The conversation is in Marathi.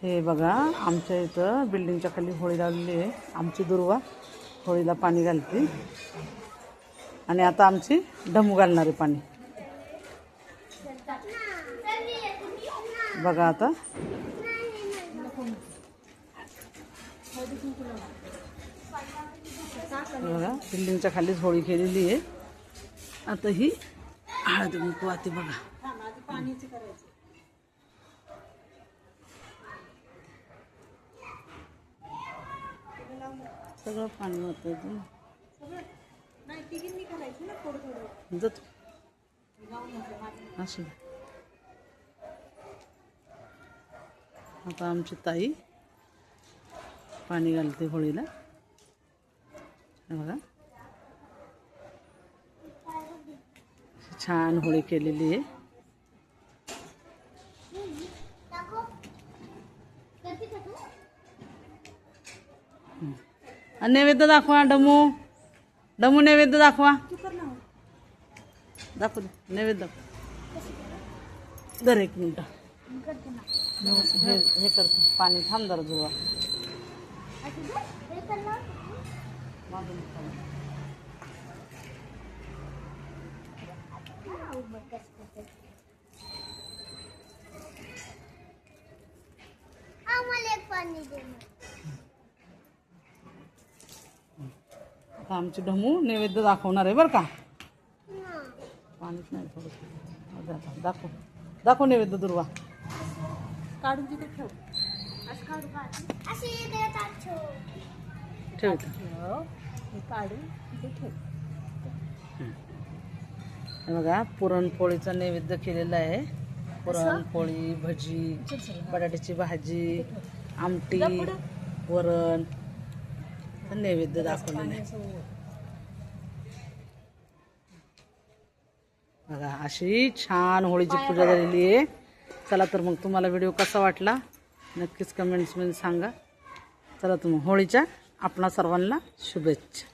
हे बघा, आमच्या इथं बिल्डिंगच्या खाली होळी लावलेली आहे. आमची दुर्वा होळीला पाणी घालते आणि आता आमची ढमू घालणारे पाणी. बघा आता बघा, बिल्डिंगच्या खालीच होळी केलेली आहे. आता ही हळद कुंकू वाहते बघा. सगळं पाणी होतं जात असं. आता आमची ताई पाणी घालते होळीला. बघा, छान होळी केलेली आहे. नैवेद्य दाखवा. डमू डमू नैवेद्य दाखवा. दाखव नैवेद्य दाखव. दर एक मिनिट हे करते. पाणी थांब जरा जुवा. आता आमची ढमू नैवेद्य दाखवणार आहे बरं का. पाणीच नाही थोडं. दाखव दाखव नैवेद्य दुर्वा. काढून तिथे ठेव. ठेव काढून तिथे ठेव. बघा, पुरणपोळीचा नैवेद्य केलेला आहे. पुरणपोळी, भजी, बटाट्याची भाजी, आमटी, वरण नैवेद्य दाखवलेलं आहे. बघा, अशी छान होळीची पूजा झालेली आहे. चला तर मग तुम्हाला व्हिडिओ कसा वाटला नक्कीच कमेंट्समध्ये सांगा. चला तर मग होळीच्या आपणा सर्वांना शुभेच्छा.